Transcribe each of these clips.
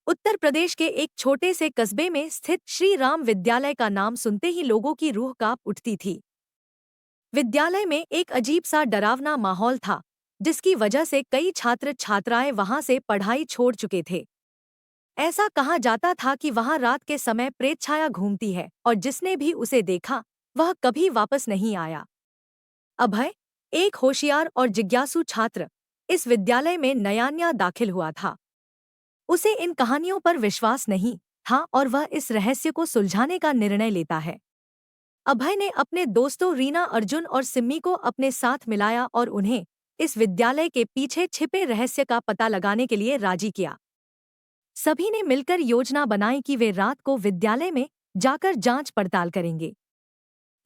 उत्तर प्रदेश के एक छोटे से कस्बे में स्थित श्री राम विद्यालय का नाम सुनते ही लोगों की रूह कांप उठती थी। विद्यालय में एक अजीब सा डरावना माहौल था, जिसकी वजह से कई छात्र छात्राएं वहां से पढ़ाई छोड़ चुके थे। ऐसा कहा जाता था कि वहां रात के समय प्रेत छाया घूमती है और जिसने भी उसे देखा वह कभी वापस नहीं आया। अभय, एक होशियार और जिज्ञासु छात्र, इस विद्यालय में नया दाखिल हुआ था। उसे इन कहानियों पर विश्वास नहीं था और वह इस रहस्य को सुलझाने का निर्णय लेता है। अभय ने अपने दोस्तों रीना, अर्जुन और सिम्मी को अपने साथ मिलाया और उन्हें इस विद्यालय के पीछे छिपे रहस्य का पता लगाने के लिए राजी किया। सभी ने मिलकर योजना बनाई कि वे रात को विद्यालय में जाकर जांच पड़ताल करेंगे।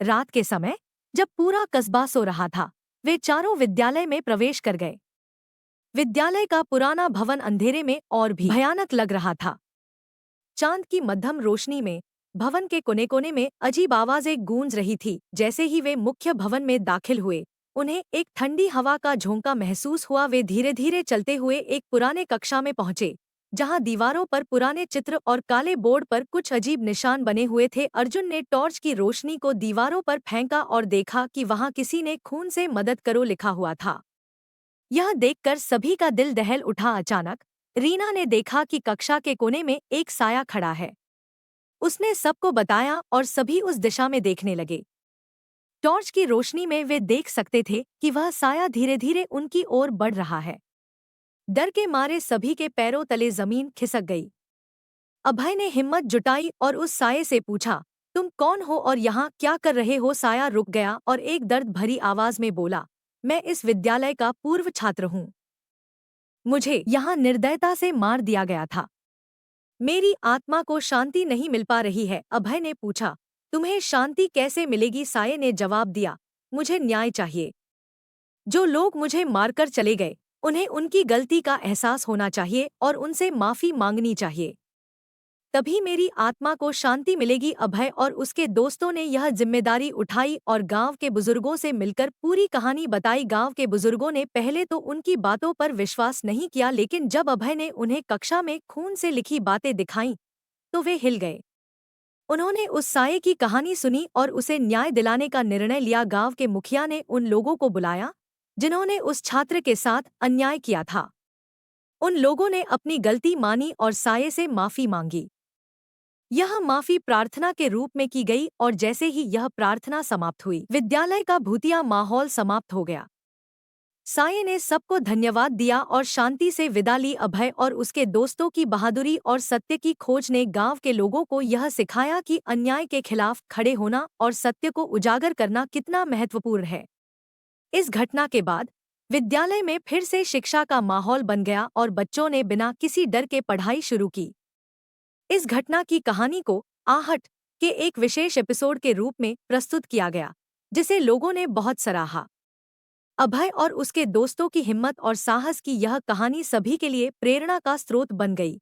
रात के समय, जब पूरा कस्बा सो रहा था, वे चारों विद्यालय में प्रवेश कर गए। विद्यालय का पुराना भवन अंधेरे में और भी भयानक लग रहा था। चांद की मध्यम रोशनी में भवन के कोने कोने में अजीब आवाजें गूंज रही थी। जैसे ही वे मुख्य भवन में दाखिल हुए, उन्हें एक ठंडी हवा का झोंका महसूस हुआ। वे धीरे धीरे चलते हुए एक पुराने कक्षा में पहुंचे, जहां दीवारों पर पुराने चित्र और काले बोर्ड पर कुछ अजीब निशान बने हुए थे। अर्जुन ने टॉर्च की रोशनी को दीवारों पर फेंका और देखा कि वहां किसी ने खून से मदद करो लिखा हुआ था। यह देखकर सभी का दिल दहल उठा। अचानक रीना ने देखा कि कक्षा के कोने में एक साया खड़ा है। उसने सबको बताया और सभी उस दिशा में देखने लगे। टॉर्च की रोशनी में वे देख सकते थे कि वह साया धीरे धीरे उनकी ओर बढ़ रहा है। डर के मारे सभी के पैरों तले जमीन खिसक गई। अभय ने हिम्मत जुटाई और उस साये से पूछा, तुम कौन हो और यहाँ क्या कर रहे हो? साया रुक गया और एक दर्द भरी आवाज में बोला, मैं इस विद्यालय का पूर्व छात्र हूँ। मुझे यहाँ निर्दयता से मार दिया गया था। मेरी आत्मा को शांति नहीं मिल पा रही है। अभय ने पूछा, तुम्हें शांति कैसे मिलेगी? साये ने जवाब दिया, मुझे न्याय चाहिए। जो लोग मुझे मारकर चले गए, उन्हें उनकी गलती का एहसास होना चाहिए और उनसे माफी मांगनी चाहिए। तभी मेरी आत्मा को शांति मिलेगी। अभय और उसके दोस्तों ने यह जिम्मेदारी उठाई और गांव के बुजुर्गों से मिलकर पूरी कहानी बताई। गांव के बुजुर्गों ने पहले तो उनकी बातों पर विश्वास नहीं किया, लेकिन जब अभय ने उन्हें कक्षा में खून से लिखी बातें दिखाईं, तो वे हिल गए। उन्होंने उस साये की कहानी सुनी और उसे न्याय दिलाने का निर्णय लिया। गांव के मुखिया ने उन लोगों को बुलाया जिन्होंने उस छात्र के साथ अन्याय किया था। उन लोगों ने अपनी गलती मानी और साये से माफी मांगी। यह माफी प्रार्थना के रूप में की गई और जैसे ही यह प्रार्थना समाप्त हुई, विद्यालय का भूतिया माहौल समाप्त हो गया। साये ने सबको धन्यवाद दिया और शांति से विदा ली। अभय और उसके दोस्तों की बहादुरी और सत्य की खोज ने गांव के लोगों को यह सिखाया कि अन्याय के खिलाफ खड़े होना और सत्य को उजागर करना कितना महत्वपूर्ण है। इस घटना के बाद विद्यालय में फिर से शिक्षा का माहौल बन गया और बच्चों ने बिना किसी डर के पढ़ाई शुरू की। इस घटना की कहानी को आहट के एक विशेष एपिसोड के रूप में प्रस्तुत किया गया, जिसे लोगों ने बहुत सराहा। अभय और उसके दोस्तों की हिम्मत और साहस की यह कहानी सभी के लिए प्रेरणा का स्रोत बन गई।